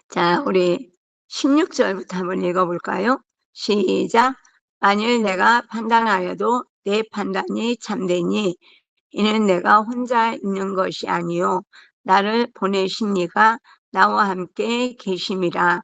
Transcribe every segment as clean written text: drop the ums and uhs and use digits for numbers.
자, 우리 16절부터 한번 읽어볼까요? 시작. 만일 내가 판단하여도 내 판단이 참되니 이는 내가 혼자 있는 것이 아니요 나를 보내신 이가 나와 함께 계심이라.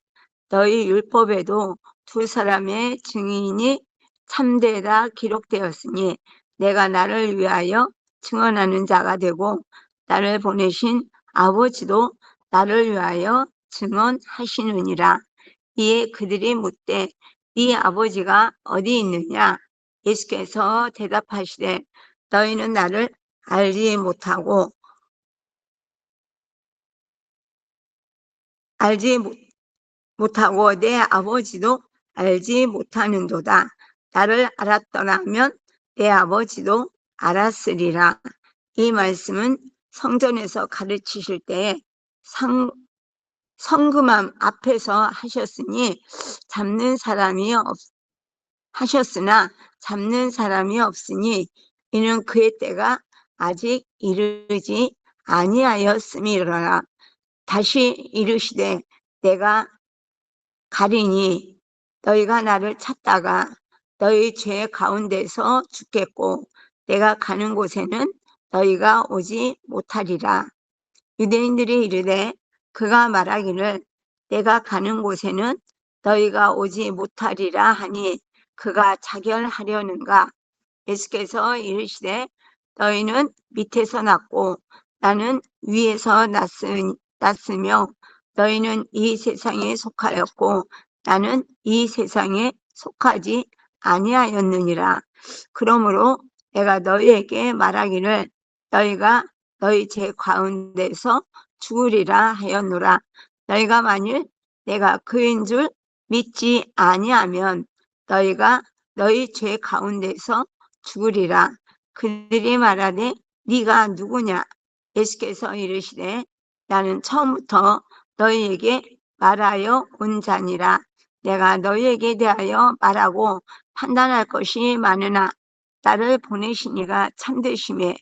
너희 율법에도 두 사람의 증인이 참되다 기록되었으니 내가 나를 위하여 증언하는 자가 되고 나를 보내신 아버지도 나를 위하여 증언하시느니라. 이에 그들이 묻되 네 아버지가 어디 있느냐? 예수께서 대답하시되 너희는 나를 알지 알지 못하고 내 아버지도 알지 못하는도다. 나를 알았더라면 내 아버지도 알았으리라. 이 말씀은 성전에서 가르치실 때에 성금함 앞에서 하셨으나 잡는 사람이 없으니 이는 그의 때가 아직 이르지 아니하였음이로라. 다시 이르시되 내가 가리니 너희가 나를 찾다가 너희 죄 가운데서 죽겠고 내가 가는 곳에는 너희가 오지 못하리라. 유대인들이 이르되 그가 말하기를 내가 가는 곳에는 너희가 오지 못하리라 하니 그가 자결하려는가? 예수께서 이르시되 너희는 밑에서 났고 나는 위에서 났으며 너희는 이 세상에 속하였고 나는 이 세상에 속하지 아니하였느니라. 그러므로 내가 너희에게 말하기를 너희가 너희 죄 가운데서 죽으리라 하였노라. 너희가 만일 내가 그인 줄 믿지 아니하면 너희가 너희 죄 가운데서 죽으리라. 그들이 말하되 네가 누구냐? 예수께서 이르시되 나는 처음부터 너희에게 말하여 온 자니라. 내가 너희에게 대하여 말하고 판단할 것이 많으나 나를 보내신 이가 참되심에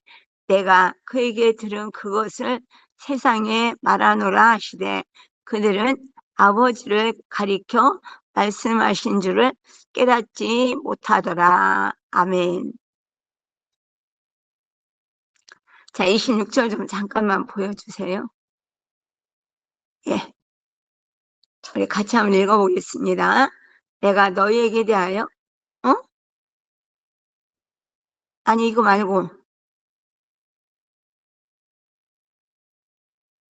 내가 그에게 들은 그것을 세상에 말하노라 하시되 그들은 아버지를 가리켜 말씀하신 줄을 깨닫지 못하더라. 아멘. 자, 26절 좀 잠깐만 보여주세요. 예. 우리 같이 한번 읽어보겠습니다. 내가 너희에게 대하여, 아니, 이거 말고,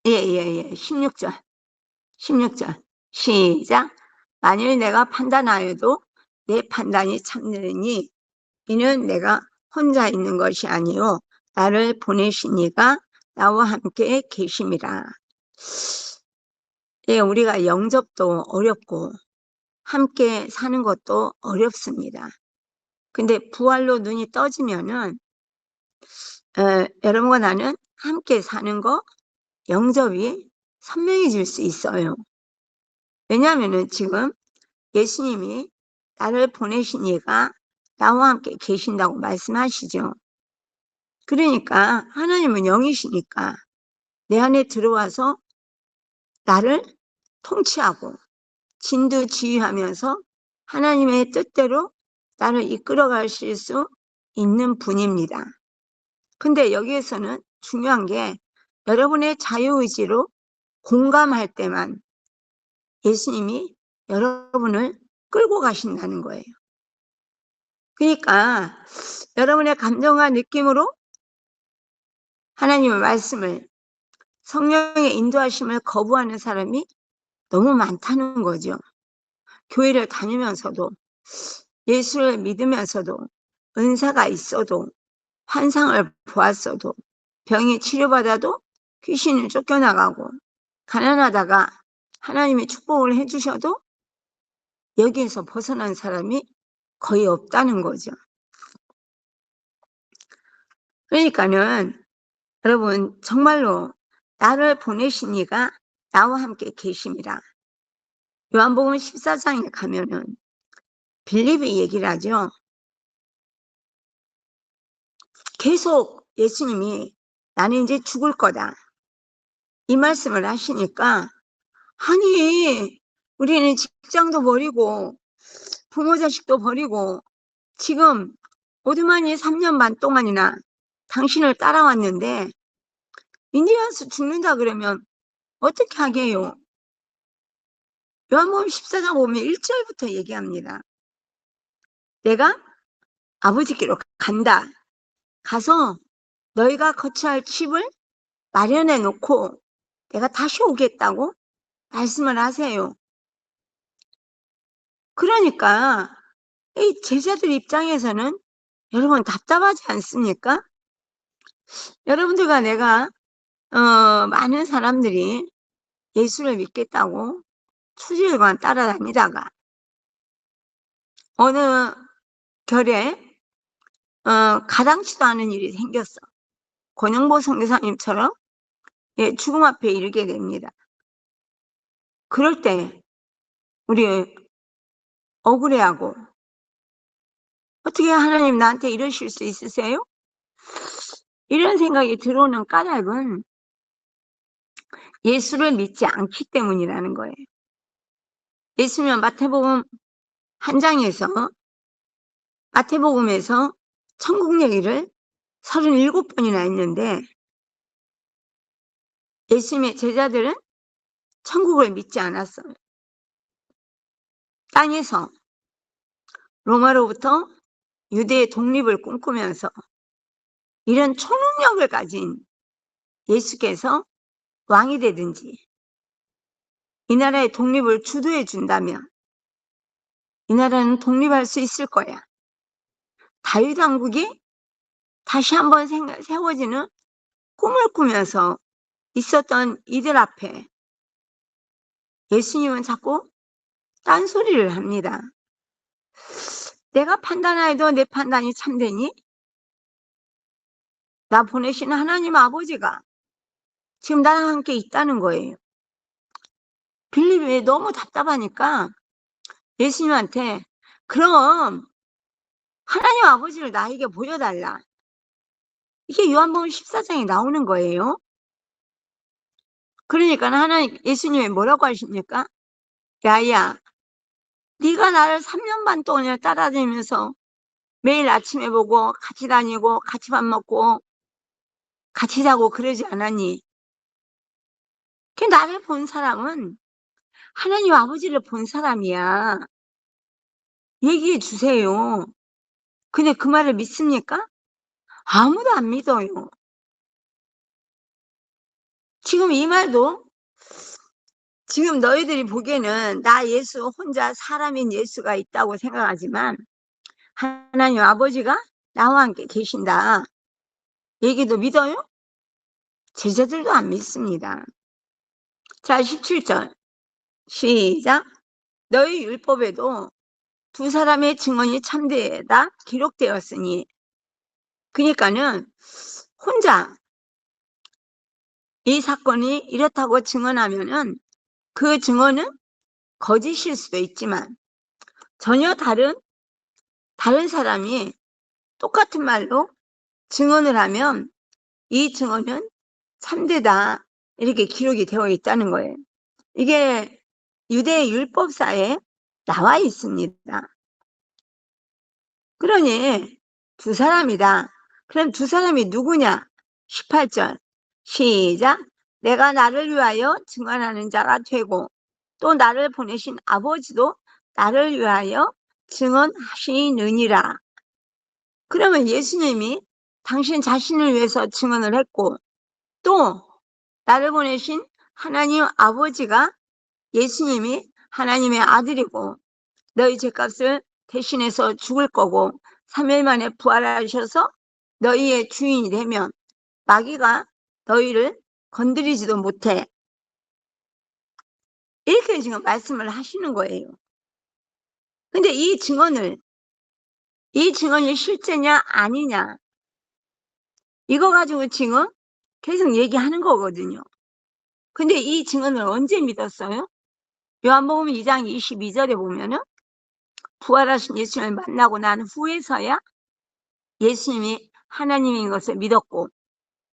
예. 16절. 시작. 만일 내가 판단하여도 내 판단이 참되니 이는 내가 혼자 있는 것이 아니요 나를 보내신 이가 나와 함께 계심이라. 예, 우리가 영접도 어렵고 함께 사는 것도 어렵습니다. 근데 부활로 눈이 떠지면은 여러분과 나는 함께 사는 거 영접이 선명해질 수 있어요. 왜냐하면은 지금 예수님이 나를 보내신 이가 나와 함께 계신다고 말씀하시죠. 그러니까 하나님은 영이시니까 내 안에 들어와서 나를 통치하고 진두지휘하면서 하나님의 뜻대로 나를 이끌어 가실 수 있는 분입니다. 근데 여기에서는 중요한 게 여러분의 자유의지로 공감할 때만 예수님이 여러분을 끌고 가신다는 거예요. 그러니까 여러분의 감정과 느낌으로 하나님의 말씀을 성령의 인도하심을 거부하는 사람이 너무 많다는 거죠. 교회를 다니면서도 예수를 믿으면서도 은사가 있어도 환상을 보았어도 병이 치료받아도 귀신을 쫓겨나가고 가난하다가 하나님이 축복을 해주셔도 여기에서 벗어난 사람이 거의 없다는 거죠. 그러니까는 여러분 정말로 나를 보내신 이가 나와 함께 계심이라. 요한복음 14장에 가면은 빌립이 얘기를 하죠. 계속 예수님이 나는 이제 죽을 거다 이 말씀을 하시니까 아니, 우리는 직장도 버리고 부모 자식도 버리고 지금 오두만이 3년 반 동안이나 당신을 따라왔는데 이제 와서 죽는다 그러면 어떻게 하게요? 요한복음 14장 보면 1절부터 얘기합니다. 내가 아버지께로 간다. 가서 너희가 거처할 집을 마련해 놓고 내가 다시 오겠다고 말씀을 하세요. 그러니까 이 제자들 입장에서는 여러분 답답하지 않습니까? 여러분들과 내가 많은 사람들이 예수를 믿겠다고 수질관 따라다니다가 어느 결에 가당치도 않은 일이 생겼어. 권영보 선교사님처럼 죽음 앞에 이르게 됩니다. 그럴 때 우리 억울해하고 어떻게 하나님 나한테 이러실 수 있으세요? 이런 생각이 들어오는 까닭은 예수를 믿지 않기 때문이라는 거예요. 예수님은 마태복음에서 천국 얘기를 37번이나 했는데 예수님의 제자들은 천국을 믿지 않았어요. 땅에서 로마로부터 유대의 독립을 꿈꾸면서 이런 초능력을 가진 예수께서 왕이 되든지 이 나라의 독립을 주도해 준다면 이 나라는 독립할 수 있을 거야. 다윗 왕국이 다시 한번 세워지는 꿈을 꾸면서 있었던 이들 앞에 예수님은 자꾸 딴소리를 합니다. 내가 판단하여도 내 판단이 참되니? 나 보내시는 하나님 아버지가 지금 나랑 함께 있다는 거예요. 빌립이 너무 답답하니까 예수님한테 그럼 하나님 아버지를 나에게 보여달라. 이게 요한복음 14장에 나오는 거예요. 그러니까 예수님이 뭐라고 하십니까? 야야, 네가 나를 3년 반 동안을 따라다니면서 매일 아침에 보고 같이 다니고 같이 밥 먹고 같이 자고 그러지 않았니? 그 나를 본 사람은 하나님 아버지를 본 사람이야. 얘기해 주세요. 근데 그 말을 믿습니까? 아무도 안 믿어요. 지금 이 말도 지금 너희들이 보기에는 나 예수 혼자 사람인 예수가 있다고 생각하지만 하나님 아버지가 나와 함께 계신다. 얘기도 믿어요? 제자들도 안 믿습니다. 자, 17절 시작. 너희 율법에도 두 사람의 증언이 참되다 기록되었으니 그러니까는 혼자 이 사건이 이렇다고 증언하면은 그 증언은 거짓일 수도 있지만 전혀 다른 사람이 똑같은 말로 증언을 하면 이 증언은 참되다 이렇게 기록이 되어 있다는 거예요. 이게 유대 율법사에 나와 있습니다. 그러니 두 사람이다. 그럼 두 사람이 누구냐? 18절 시작. 내가 나를 위하여 증언하는 자가 되고 또 나를 보내신 아버지도 나를 위하여 증언하시느니라. 그러면 예수님이 당신 자신을 위해서 증언을 했고 또 나를 보내신 하나님 아버지가 예수님이 하나님의 아들이고 너희 죄값을 대신해서 죽을 거고 3일 만에 부활하셔서 너희의 주인이 되면 마귀가 너희를 건드리지도 못해. 이렇게 지금 말씀을 하시는 거예요. 근데 이 증언이 실제냐 아니냐 이거 가지고 지금 계속 얘기하는 거거든요. 근데 이 증언을 언제 믿었어요? 요한복음 2장 22절에 보면은 부활하신 예수님을 만나고 난 후에서야 예수님이 하나님인 것을 믿었고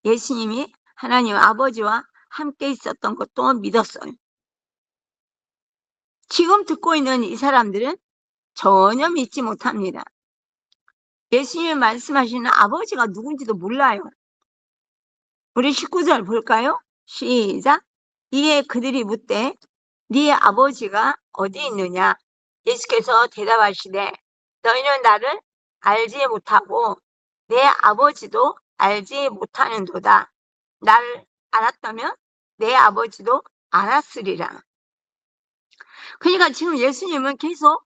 예수님이 하나님 아버지와 함께 있었던 것도 믿었어요. 지금 듣고 있는 이 사람들은 전혀 믿지 못합니다. 예수님이 말씀하시는 아버지가 누군지도 몰라요. 우리 19절 볼까요? 시작. 이에 그들이 묻되 네 아버지가 어디 있느냐? 예수께서 대답하시되 너희는 나를 알지 못하고 내 아버지도 알지 못하는도다. 나를 알았다면 내 아버지도 알았으리라. 그러니까 지금 예수님은 계속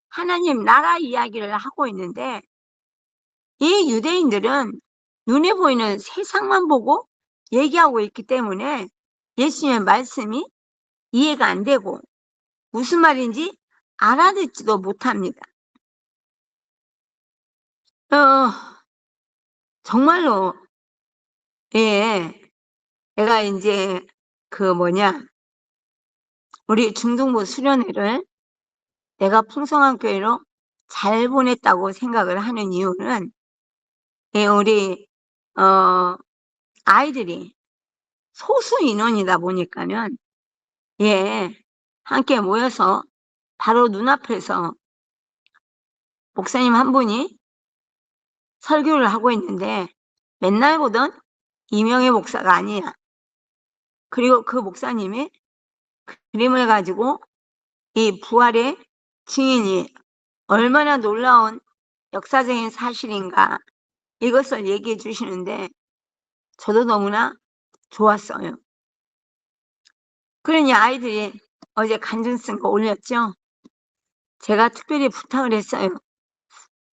하나님 나라 이야기를 하고 있는데 이 유대인들은 눈에 보이는 세상만 보고 얘기하고 있기 때문에 예수님의 말씀이 이해가 안 되고 무슨 말인지 알아듣지도 못합니다. 정말로 예, 내가 이제 우리 중등부 수련회를 내가 풍성한 교회로 잘 보냈다고 생각을 하는 이유는 예, 우리 아이들이 소수 인원이다 보니까는 예, 함께 모여서 바로 눈앞에서 목사님 한 분이 설교를 하고 있는데 맨날 보던 이명애 목사가 아니야. 그리고 그 목사님이 그림을 가지고 이 부활의 증인이 얼마나 놀라운 역사적인 사실인가 이것을 얘기해 주시는데 저도 너무나 좋았어요. 그러니 아이들이 어제 간증 쓴 거 올렸죠. 제가 특별히 부탁을 했어요.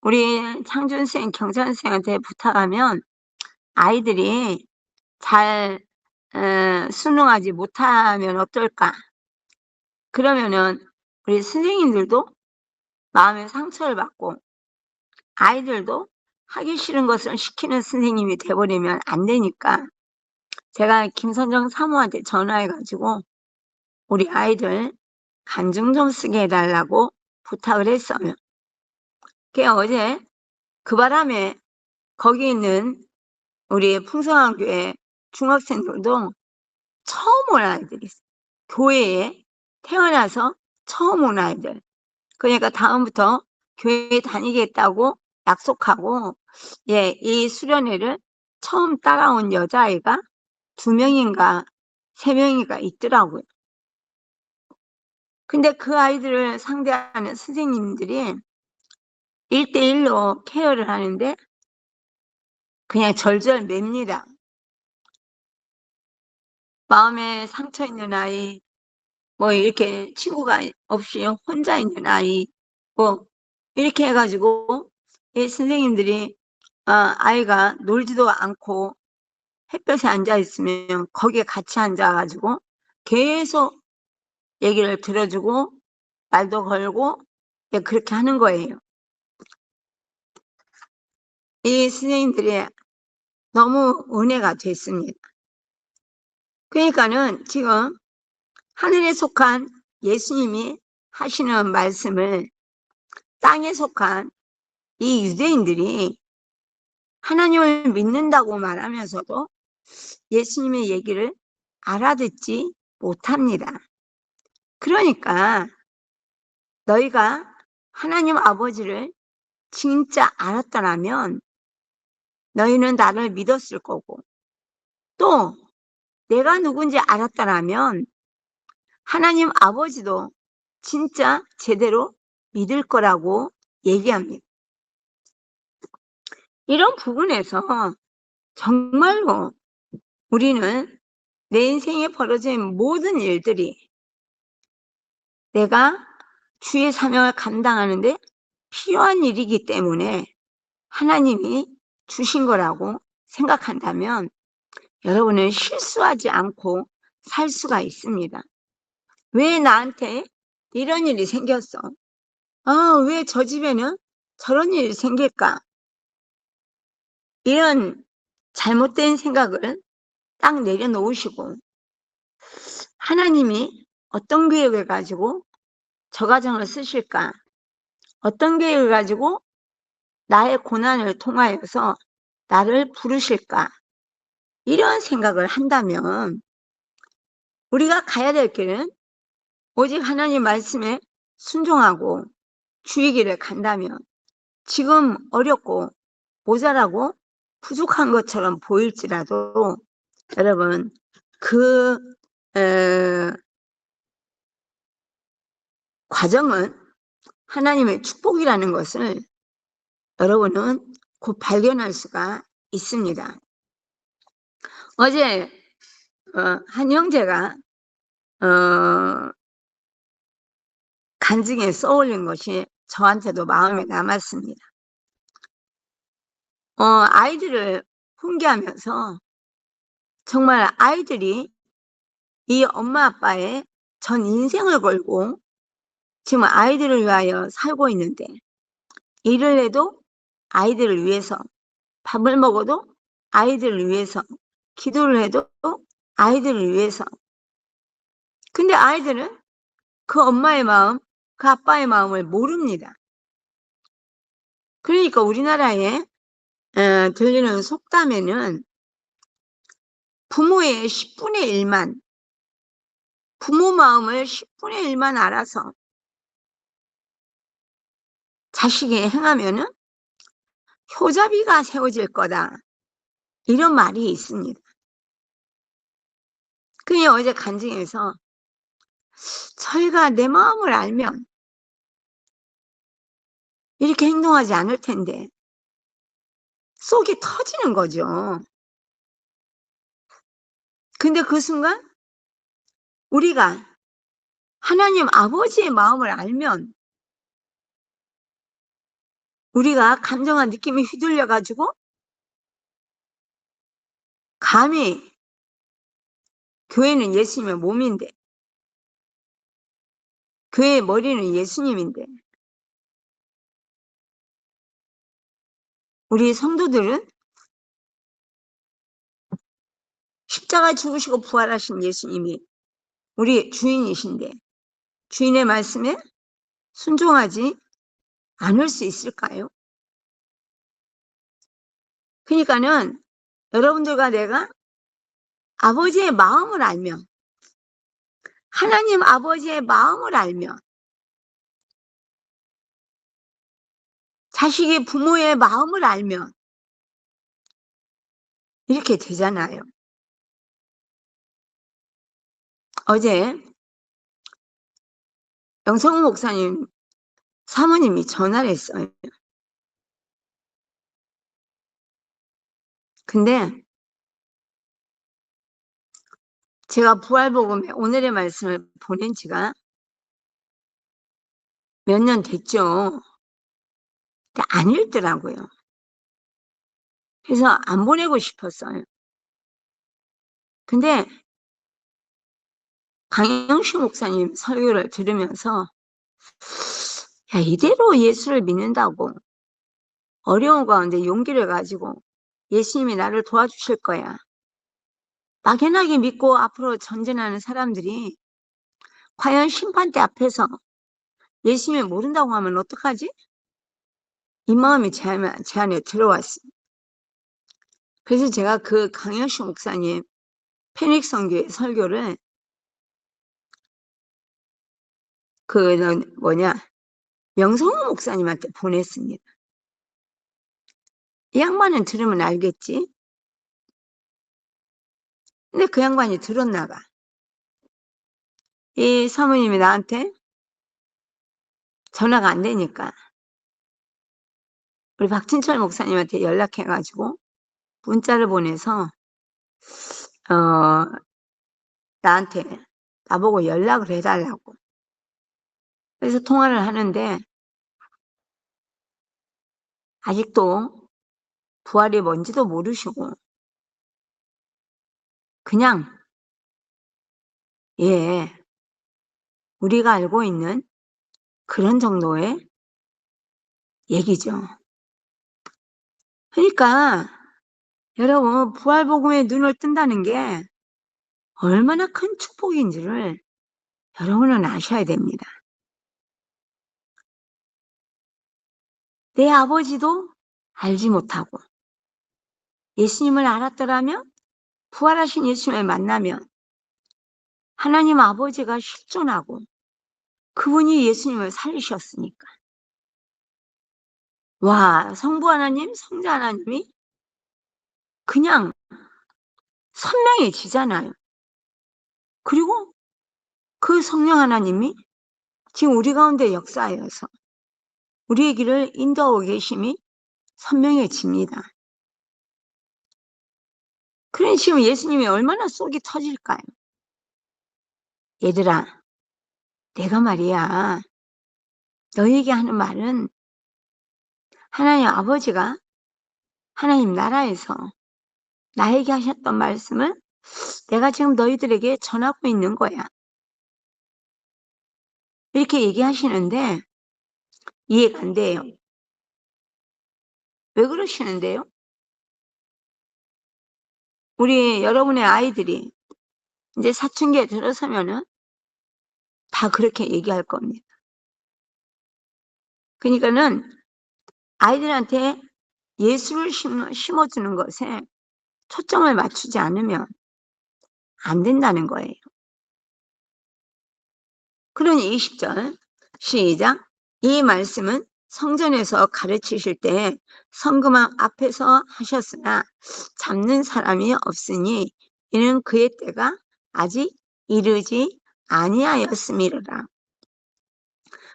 우리 창준생, 경찬생한테 부탁하면 아이들이 잘 수능하지 못하면 어떨까? 그러면은 우리 선생님들도 마음의 상처를 받고 아이들도 하기 싫은 것을 시키는 선생님이 돼버리면 안 되니까 제가 김선정 사모한테 전화해가지고 우리 아이들 간증 좀 쓰게 해달라고 부탁을 했어요. 그게 어제 그 바람에 거기 있는 우리 풍성한 교회 중학생들도 처음 온 아이들이 있어요. 교회에 태어나서 처음 온 아이들. 그러니까 다음부터 교회에 다니겠다고 약속하고 예, 이 수련회를 처음 따라온 여자아이가 2명인가 3명인가 있더라고요. 근데 그 아이들을 상대하는 선생님들이 1대1로 케어를 하는데 그냥 절절 맵니다. 마음에 상처 있는 아이, 뭐 이렇게 친구가 없이 혼자 있는 아이, 뭐 이렇게 해가지고 이 선생님들이 아이가 놀지도 않고 햇볕에 앉아 있으면 거기에 같이 앉아가지고 계속 얘기를 들어주고 말도 걸고 그렇게 하는 거예요. 이 선생님들이 너무 은혜가 됐습니다. 그러니까는 지금 하늘에 속한 예수님이 하시는 말씀을 땅에 속한 이 유대인들이 하나님을 믿는다고 말하면서도 예수님의 얘기를 알아듣지 못합니다. 그러니까 너희가 하나님 아버지를 진짜 알았더라면 너희는 나를 믿었을 거고 또 내가 누군지 알았더라면 하나님 아버지도 진짜 제대로 믿을 거라고 얘기합니다. 이런 부분에서 정말로 우리는 내 인생에 벌어진 모든 일들이 내가 주의 사명을 감당하는데 필요한 일이기 때문에 하나님이 주신 거라고 생각한다면 여러분은 실수하지 않고 살 수가 있습니다. 왜 나한테 이런 일이 생겼어? 왜 저 집에는 저런 일이 생길까? 이런 잘못된 생각을 딱 내려놓으시고 하나님이 어떤 계획을 가지고 저 가정을 쓰실까? 어떤 계획을 가지고 나의 고난을 통하여서 나를 부르실까? 이런 생각을 한다면 우리가 가야 될 길은 오직 하나님 말씀에 순종하고 주의 길을 간다면 지금 어렵고 모자라고 부족한 것처럼 보일지라도 여러분 그 과정은 하나님의 축복이라는 것을 여러분은 곧 발견할 수가 있습니다. 어제 한 형제가 간증에 써올린 것이 저한테도 마음에 남았습니다. 아이들을 훈계하면서 정말 아이들이 이 엄마 아빠의 전 인생을 걸고 지금 아이들을 위하여 살고 있는데 일을 해도 아이들을 위해서, 밥을 먹어도 아이들을 위해서, 기도를 해도 아이들을 위해서. 근데 아이들은 그 엄마의 마음, 그 아빠의 마음을 모릅니다. 그러니까 우리나라에 들리는 속담에는 부모의 10분의 1만, 부모 마음을 10분의 1만 알아서 자식이 행하면은 효자비가 세워질 거다. 이런 말이 있습니다. 그냥 어제 간증에서 저희가 내 마음을 알면 이렇게 행동하지 않을 텐데 속이 터지는 거죠. 근데 그 순간 우리가 하나님 아버지의 마음을 알면 우리가 감정한 느낌이 휘둘려 가지고 감히 교회는 예수님의 몸인데 교회의 머리는 예수님인데 우리 성도들은 십자가 죽으시고 부활하신 예수님이 우리 주인이신데 주인의 말씀에 순종하지 않을 수 있을까요? 그러니까는 여러분들과 내가 아버지의 마음을 알면 하나님 아버지의 마음을 알면 자식이 부모의 마음을 알면 이렇게 되잖아요. 어제 영성우 목사님 사모님이 전화를 했어요. 근데 제가 부활복음에 오늘의 말씀을 보낸 지가 몇 년 됐죠. 근데 안 읽더라고요. 그래서 안 보내고 싶었어요. 근데 강영식 목사님 설교를 들으면서 야, 이대로 예수를 믿는다고 어려운 가운데 용기를 가지고 예수님이 나를 도와주실 거야. 막연하게 믿고 앞으로 전진하는 사람들이 과연 심판대 앞에서 예수님을 모른다고 하면 어떡하지? 이 마음이 제 안에 들어왔습니다. 그래서 제가 그 강영식 목사님 페닉 선교의 설교를 명성호 목사님한테 보냈습니다. 이 양반은 들으면 알겠지? 근데 그 양반이 들었나 봐. 이 사모님이 나한테 전화가 안 되니까 우리 박진철 목사님한테 연락해가지고 문자를 보내서 나한테 나보고 연락을 해달라고. 그래서 통화를 하는데 아직도 부활이 뭔지도 모르시고 그냥 우리가 알고 있는 그런 정도의 얘기죠. 그러니까 여러분 부활복음에 눈을 뜬다는 게 얼마나 큰 축복인지를 여러분은 아셔야 됩니다. 내 아버지도 알지 못하고 예수님을 알았더라면 부활하신 예수님을 만나면 하나님 아버지가 실존하고 그분이 예수님을 살리셨으니까. 와, 성부 하나님, 성자 하나님이 그냥 선명해지잖아요. 그리고 그 성령 하나님이 지금 우리 가운데 역사하여서 우리의 길을 인도하고 계심이 선명해집니다. 그러니 지금 예수님이 얼마나 속이 터질까요? 얘들아, 내가 말이야, 너에게 하는 말은 하나님 아버지가 하나님 나라에서 나에게 하셨던 말씀을 내가 지금 너희들에게 전하고 있는 거야. 이렇게 얘기하시는데 이해가 안 돼요. 왜 그러시는데요? 우리 여러분의 아이들이 이제 사춘기에 들어서면은 다 그렇게 얘기할 겁니다. 그러니까는 아이들한테 예수를 심어주는 것에 초점을 맞추지 않으면 안 된다는 거예요. 그러니 20절 시작. 이 말씀은 성전에서 가르치실 때 성금함 앞에서 하셨으나 잡는 사람이 없으니 이는 그의 때가 아직 이르지 아니하였음이로라.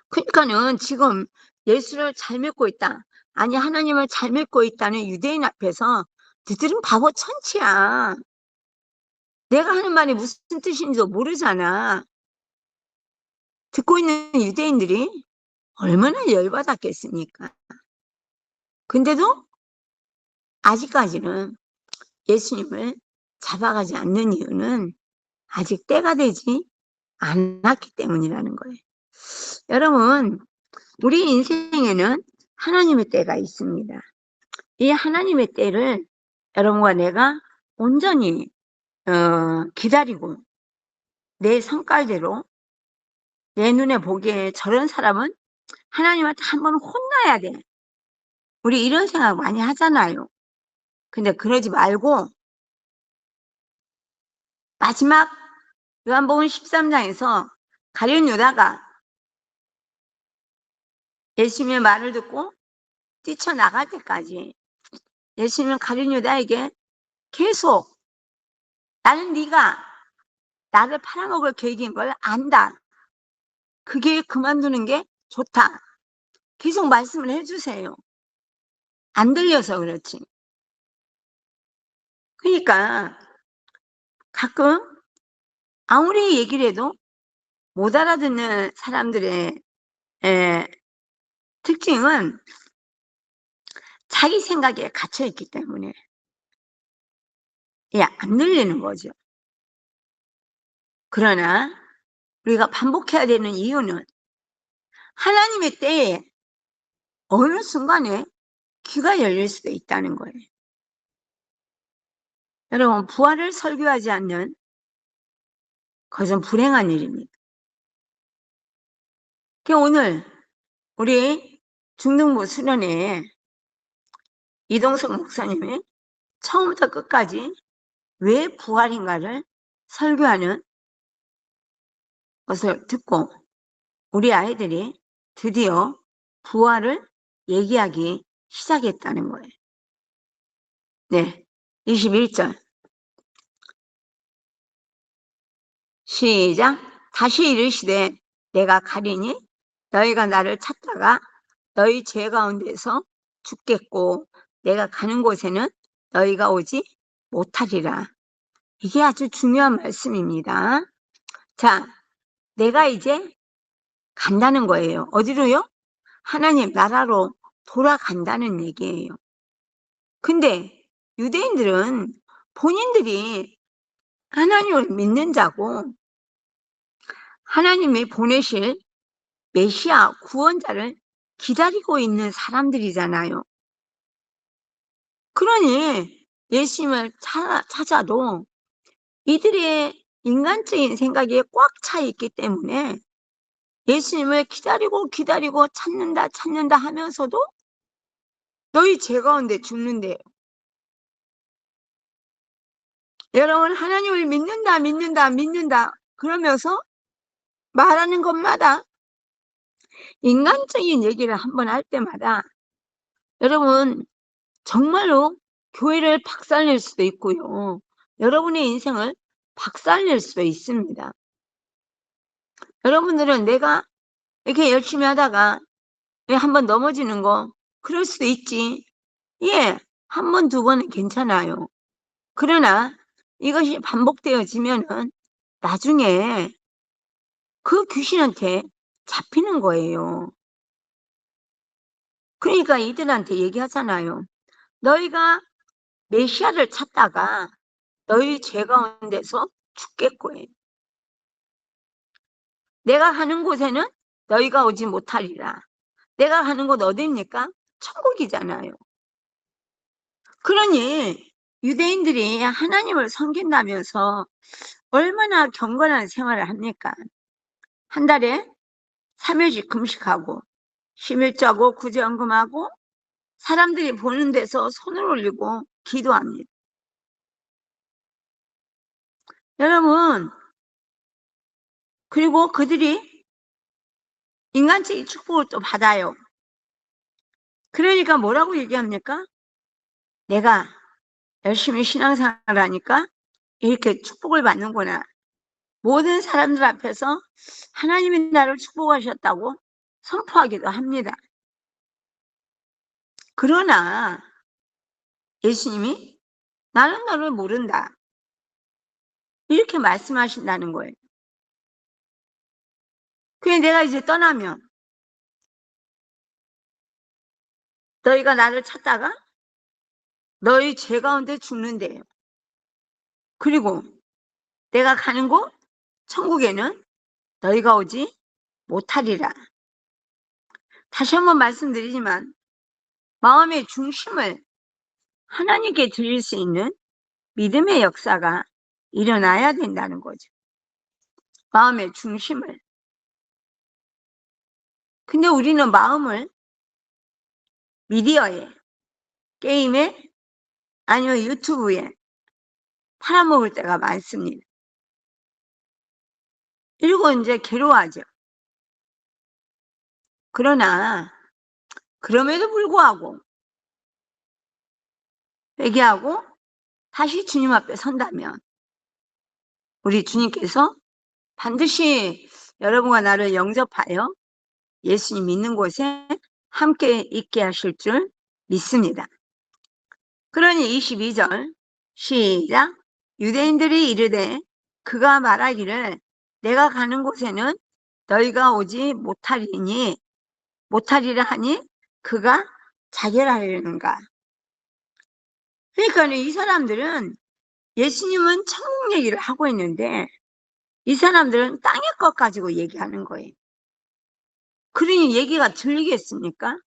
그러니까는 지금 예수를 잘 믿고 있다, 아니 하나님을 잘 믿고 있다는 유대인 앞에서 너희들은 바보 천치야. 내가 하는 말이 무슨 뜻인지도 모르잖아. 듣고 있는 유대인들이 얼마나 열받았겠습니까? 근데도 아직까지는 예수님을 잡아가지 않는 이유는 아직 때가 되지 않았기 때문이라는 거예요. 여러분, 우리 인생에는 하나님의 때가 있습니다. 이 하나님의 때를 여러분과 내가 온전히 기다리고 내 성깔대로 내 눈에 보기에 저런 사람은 하나님한테 한번 혼나야 돼. 우리 이런 생각 많이 하잖아요. 근데 그러지 말고 마지막 요한복음 13장에서 가룟 유다가 예수님의 말을 듣고 뛰쳐나갈 때까지 예수님은 가룟 유다에게 계속 나는 네가 나를 팔아먹을 계획인 걸 안다. 그 계획 그만두는 게 좋다. 계속 말씀을 해주세요. 안 들려서 그렇지. 그러니까 가끔 아무리 얘기를 해도 못 알아듣는 사람들의 특징은 자기 생각에 갇혀있기 때문에 안 들리는 거죠. 그러나 우리가 반복해야 되는 이유는 하나님의 때에 어느 순간에 귀가 열릴 수도 있다는 거예요. 여러분, 부활을 설교하지 않는 그것은 불행한 일입니다. 오늘 우리 중등부 수련회 이동석 목사님이 처음부터 끝까지 왜 부활인가를 설교하는 것을 듣고 우리 아이들이 드디어 부활을 얘기하기 시작했다는 거예요. 네, 21절 시작. 다시 이르시되 내가 가리니 너희가 나를 찾다가 너희 죄 가운데서 죽겠고 내가 가는 곳에는 너희가 오지 못하리라. 이게 아주 중요한 말씀입니다. 자, 내가 이제 간다는 거예요. 어디로요? 하나님 나라로 돌아간다는 얘기예요. 근데 유대인들은 본인들이 하나님을 믿는 자고 하나님이 보내실 메시아 구원자를 기다리고 있는 사람들이잖아요. 그러니 예수님을 찾아도 이들의 인간적인 생각이 꽉 차 있기 때문에 예수님을 기다리고 찾는다 하면서도 너희 죄 가운데 죽는데요. 여러분, 하나님을 믿는다 그러면서 말하는 것마다 인간적인 얘기를 한번 할 때마다 여러분 정말로 교회를 박살낼 수도 있고요. 여러분의 인생을 박살낼 수도 있습니다. 여러분들은 내가 이렇게 열심히 하다가 왜 한번 넘어지는 거 그럴 수도 있지. 예, 한 번, 두 번은 괜찮아요. 그러나 이것이 반복되어지면은 나중에 그 귀신한테 잡히는 거예요. 그러니까 이들한테 얘기하잖아요. 너희가 메시아를 찾다가 너희 죄 가운데서 죽겠고 내가 가는 곳에는 너희가 오지 못하리라. 내가 가는 곳 어디입니까? 천국이잖아요. 그러니 유대인들이 하나님을 섬긴다면서 얼마나 경건한 생활을 합니까? 한 달에 3일씩 금식하고 11조하고 구제헌금하고 사람들이 보는 데서 손을 올리고 기도합니다. 여러분, 그리고 그들이 인간적인 축복을 또 받아요. 그러니까 뭐라고 얘기합니까? 내가 열심히 신앙생활을 하니까 이렇게 축복을 받는구나. 모든 사람들 앞에서 하나님이 나를 축복하셨다고 선포하기도 합니다. 그러나 예수님이 나는 너를 모른다. 이렇게 말씀하신다는 거예요. 그래 내가 이제 떠나면 너희가 나를 찾다가 너희 죄 가운데 죽는데요. 그리고 내가 가는 곳 천국에는 너희가 오지 못하리라. 다시 한번 말씀드리지만 마음의 중심을 하나님께 드릴 수 있는 믿음의 역사가 일어나야 된다는 거죠. 마음의 중심을. 근데 우리는 마음을 미디어에, 게임에, 아니면 유튜브에 팔아먹을 때가 많습니다. 그리고 이제 괴로워하죠. 그러나 그럼에도 불구하고 회개하고 다시 주님 앞에 선다면 우리 주님께서 반드시 여러분과 나를 영접하여 예수님 믿는 곳에 함께 있게 하실 줄 믿습니다. 그러니 22절 시작. 유대인들이 이르되 그가 말하기를 내가 가는 곳에는 너희가 오지 못하리라 하니 그가 자결하려는가. 그러니까 이 사람들은 예수님은 천국 얘기를 하고 있는데 이 사람들은 땅의 것 가지고 얘기하는 거예요. 그러니 얘기가 들리겠습니까?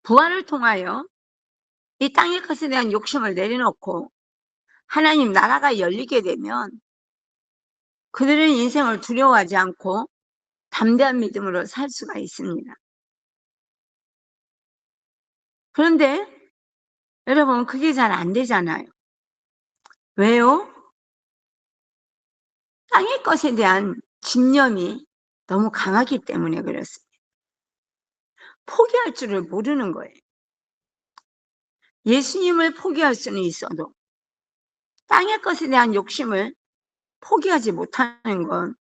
부활을 통하여 이 땅의 것에 대한 욕심을 내려놓고 하나님 나라가 열리게 되면 그들은 인생을 두려워하지 않고 담대한 믿음으로 살 수가 있습니다. 그런데 여러분 그게 잘 안 되잖아요. 왜요? 땅의 것에 대한 집념이 너무 강하기 때문에 그렇습니다. 포기할 줄을 모르는 거예요. 예수님을 포기할 수는 있어도 땅의 것에 대한 욕심을 포기하지 못하는 건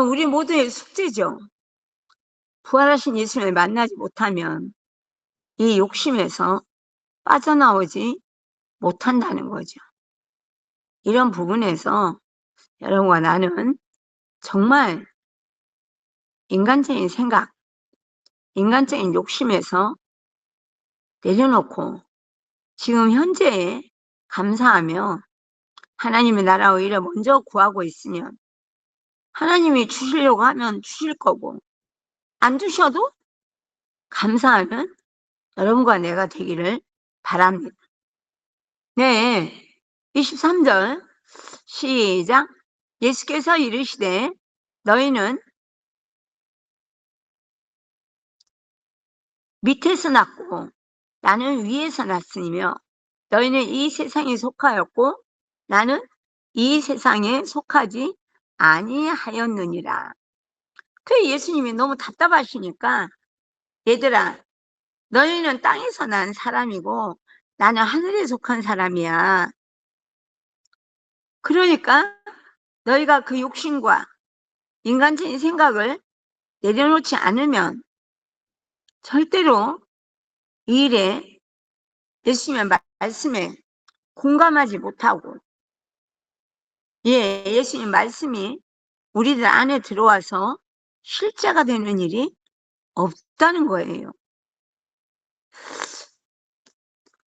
우리 모두의 숙제죠. 부활하신 예수님을 만나지 못하면 이 욕심에서 빠져나오지 못한다는 거죠. 이런 부분에서 여러분과 나는 정말 인간적인 생각, 인간적인 욕심에서 내려놓고 지금 현재에 감사하며 하나님의 나라 오히려 먼저 구하고 있으면 하나님이 주시려고 하면 주실 거고 안 주셔도 감사하는 여러분과 내가 되기를 바랍니다. 네, 23절 시작. 예수께서 이르시되 너희는 밑에서 났고 나는 위에서 났으며 너희는 이 세상에 속하였고 나는 이 세상에 속하지 아니하였느니라. 그 예수님이 너무 답답하시니까 얘들아, 너희는 땅에서 난 사람이고 나는 하늘에 속한 사람이야. 그러니까 너희가 그 욕심과 인간적인 생각을 내려놓지 않으면 절대로 이 일에 예수님의 말씀에 공감하지 못하고, 예수님 말씀이 우리들 안에 들어와서 실제가 되는 일이 없다는 거예요.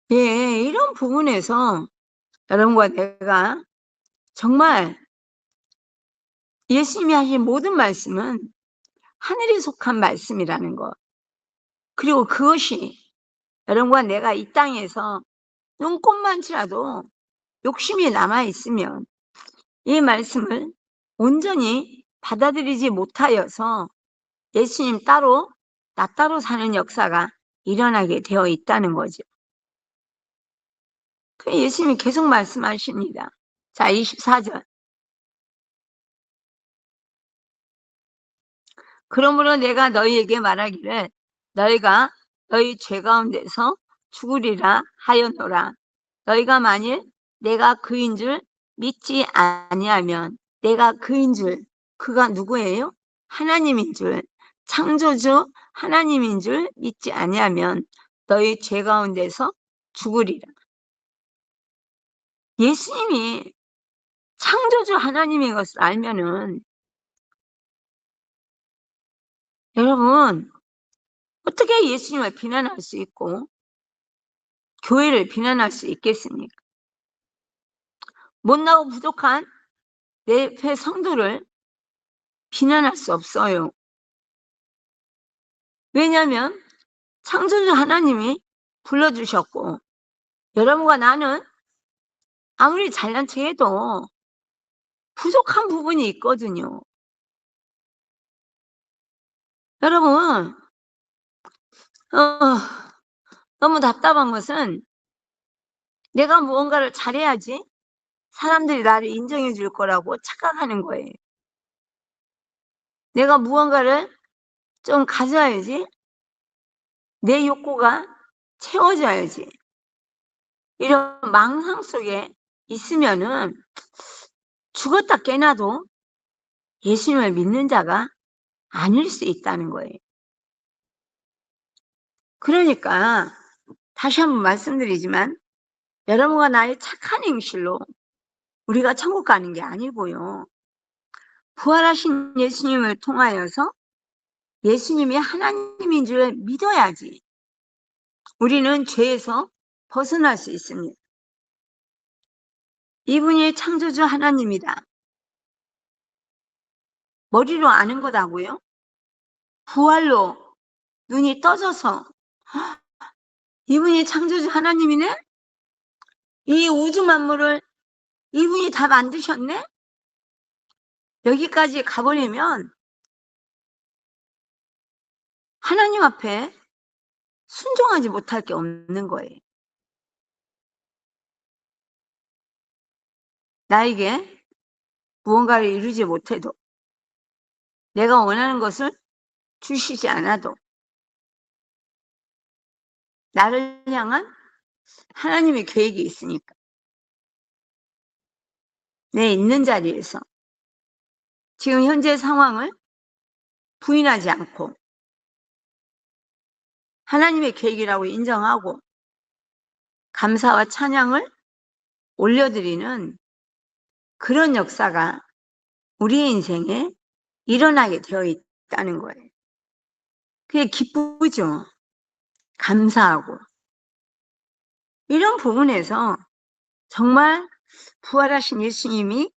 이런 부분에서 여러분과 내가 정말 예수님이 하신 모든 말씀은 하늘에 속한 말씀이라는 것, 그리고 그것이 여러분과 내가 이 땅에서 눈꼽만치라도 욕심이 남아있으면 이 말씀을 온전히 받아들이지 못하여서 예수님 따로, 나 따로 사는 역사가 일어나게 되어 있다는 거죠. 그 예수님이 계속 말씀하십니다. 자, 24절. 그러므로 내가 너희에게 말하기를 너희가 너희 죄 가운데서 죽으리라 하였노라. 너희가 만일 내가 그인 줄 믿지 아니하면, 내가 그인 줄, 그가 누구예요? 하나님인 줄, 창조주 하나님인 줄 믿지 아니하면 너희 죄 가운데서 죽으리라. 예수님이 창조주 하나님인 것을 알면은 여러분 어떻게 예수님을 비난할 수 있고 교회를 비난할 수 있겠습니까? 못나고 부족한 내 배 성도를 비난할 수 없어요. 왜냐하면 창조주 하나님이 불러주셨고, 여러분과 나는 아무리 잘난 척해도 부족한 부분이 있거든요. 여러분, 너무 답답한 것은 내가 무언가를 잘해야지 사람들이 나를 인정해 줄 거라고 착각하는 거예요. 내가 무언가를 좀 가져야지 내 욕구가 채워져야지. 이런 망상 속에 있으면은 죽었다 깨나도 예수님을 믿는 자가 아닐 수 있다는 거예요. 그러니까 다시 한번 말씀드리지만 여러분과 나의 착한 행실로 우리가 천국 가는 게 아니고요. 부활하신 예수님을 통하여서 예수님이 하나님인 줄 믿어야지 우리는 죄에서 벗어날 수 있습니다. 이분이 창조주 하나님이다. 머리로 아는 거다고요? 부활로 눈이 떠져서 이분이 창조주 하나님이네? 이 우주 만물을 이분이 다 만드셨네? 여기까지 가버리면 하나님 앞에 순종하지 못할 게 없는 거예요. 나에게 무언가를 이루지 못해도, 내가 원하는 것을 주시지 않아도 나를 향한 하나님의 계획이 있으니까 내 있는 자리에서 지금 현재 상황을 부인하지 않고 하나님의 계획이라고 인정하고 감사와 찬양을 올려드리는 그런 역사가 우리의 인생에 일어나게 되어 있다는 거예요. 그게 기쁘죠. 감사하고. 이런 부분에서 정말 부활하신 예수님이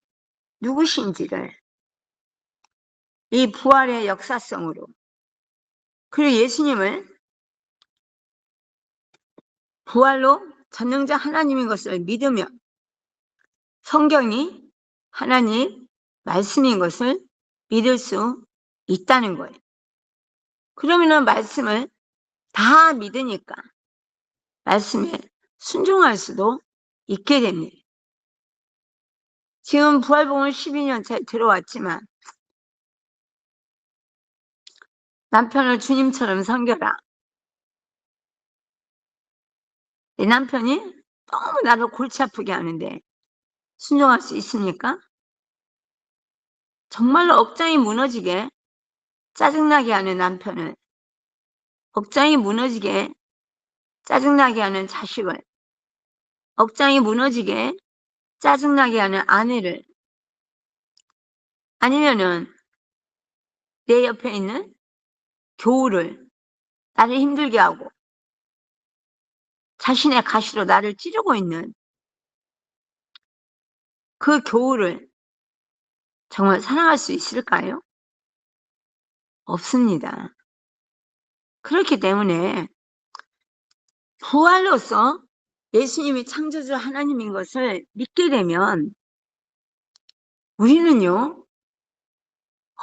누구신지를 이 부활의 역사성으로, 그리고 예수님을 부활로 전능자 하나님인 것을 믿으면 성경이 하나님 말씀인 것을 믿을 수 있다는 거예요. 그러면은 말씀을 다 믿으니까 말씀에 순종할 수도 있게 됩니다. 지금 부활복음 12년 차에 들어왔지만 남편을 주님처럼 섬겨라. 내 남편이 너무 나를 골치 아프게 하는데 순종할 수 있습니까? 정말로 억장이 무너지게 짜증나게 하는 남편을, 억장이 무너지게 짜증나게 하는 자식을, 억장이 무너지게 짜증나게 하는 아내를, 아니면은 내 옆에 있는 교우를 나를 힘들게 하고 자신의 가시로 나를 찌르고 있는 그 교우를 정말 사랑할 수 있을까요? 없습니다. 그렇기 때문에 부활로서 예수님이 창조주 하나님인 것을 믿게 되면 우리는요,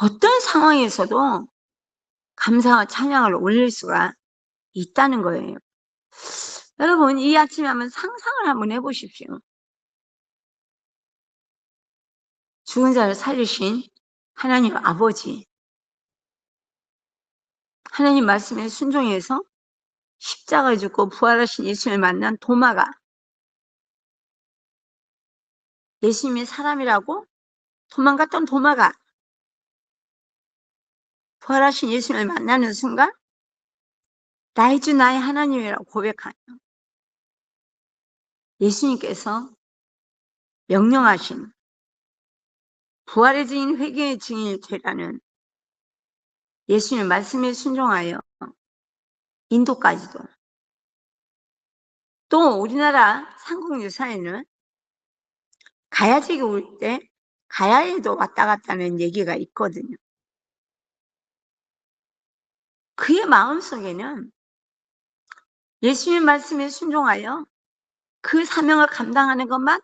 어떤 상황에서도 감사와 찬양을 올릴 수가 있다는 거예요. 여러분, 이 아침에 한번 상상을 한번 해보십시오. 죽은 자를 살리신 하나님 아버지, 하나님 말씀에 순종해서 십자가에 죽고 부활하신 예수님을 만난 도마가 예수님이 사람이라고 도망갔던 도마가 부활하신 예수님을 만나는 순간 나의 주 나의 하나님이라고 고백하며 예수님께서 명령하신 부활의 증인 회개의 증인이 되라는 예수님의 말씀에 순종하여 인도까지도 또 우리나라 삼국유사에는 가야지기 올 때 가야에도 왔다 갔다는 얘기가 있거든요. 그의 마음속에는 예수님의 말씀에 순종하여 그 사명을 감당하는 것만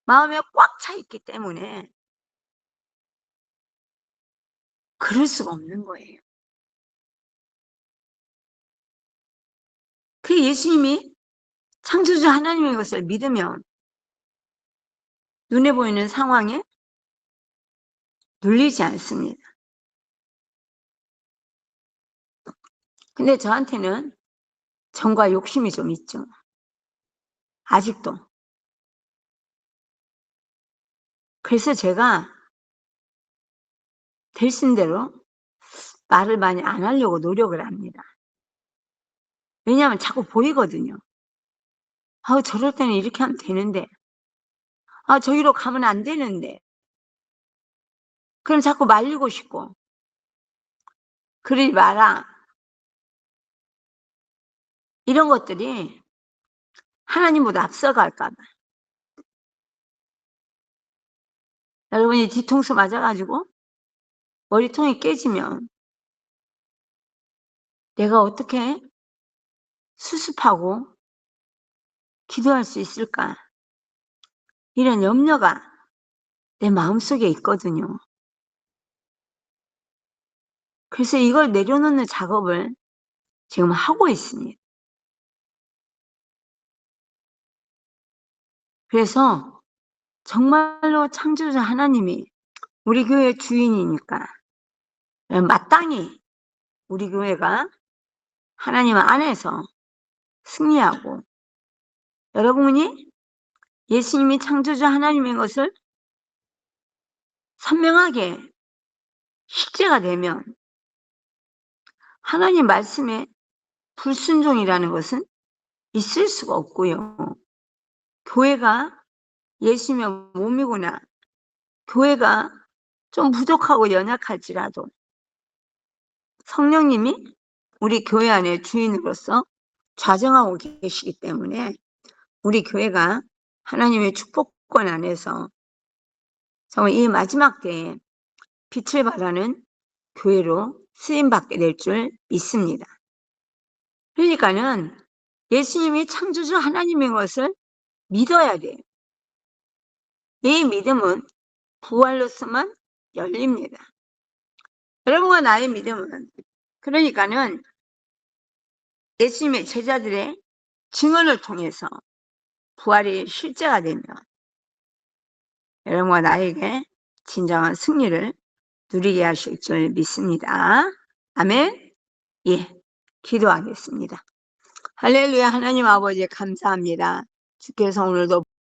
마음에 꽉 차 있기 때문에 그럴 수가 없는 거예요. 그 예수님이 창조주 하나님의 것을 믿으면 눈에 보이는 상황에 눌리지 않습니다. 근데 저한테는 정과 욕심이 좀 있죠. 아직도. 그래서 제가 되신 대로 말을 많이 안 하려고 노력을 합니다. 왜냐하면 자꾸 보이거든요. 저럴 때는 이렇게 하면 되는데, 저기로 가면 안 되는데. 그럼 자꾸 말리고 싶고, 그러지 마라. 이런 것들이 하나님보다 앞서갈까 봐. 여러분이 뒤통수 맞아가지고 머리통이 깨지면 내가 어떻게 수습하고 기도할 수 있을까? 이런 염려가 내 마음속에 있거든요. 그래서 이걸 내려놓는 작업을 지금 하고 있습니다. 그래서 정말로 창조주 하나님이 우리 교회 주인이니까 마땅히 우리 교회가 하나님 안에서 승리하고 여러분이 예수님이 창조주 하나님인 것을 선명하게 실제가 되면 하나님 말씀에 불순종이라는 것은 있을 수가 없고요. 교회가 예수님의 몸이구나. 교회가 좀 부족하고 연약할지라도 성령님이 우리 교회 안에 주인으로서 좌정하고 계시기 때문에 우리 교회가 하나님의 축복권 안에서 정말 이 마지막 때에 빛을 발하는 교회로 쓰임받게 될 줄 믿습니다. 그러니까는 예수님이 창조주 하나님인 것을 믿어야 돼요. 이 믿음은 부활로서만 열립니다. 여러분과 나의 믿음은 그러니까는 예수님의 제자들의 증언을 통해서 부활이 실제가 되면 여러분과 나에게 진정한 승리를 누리게 하실 줄 믿습니다. 아멘. 예, 기도하겠습니다. 할렐루야. 하나님 아버지 감사합니다. 주께서 오늘도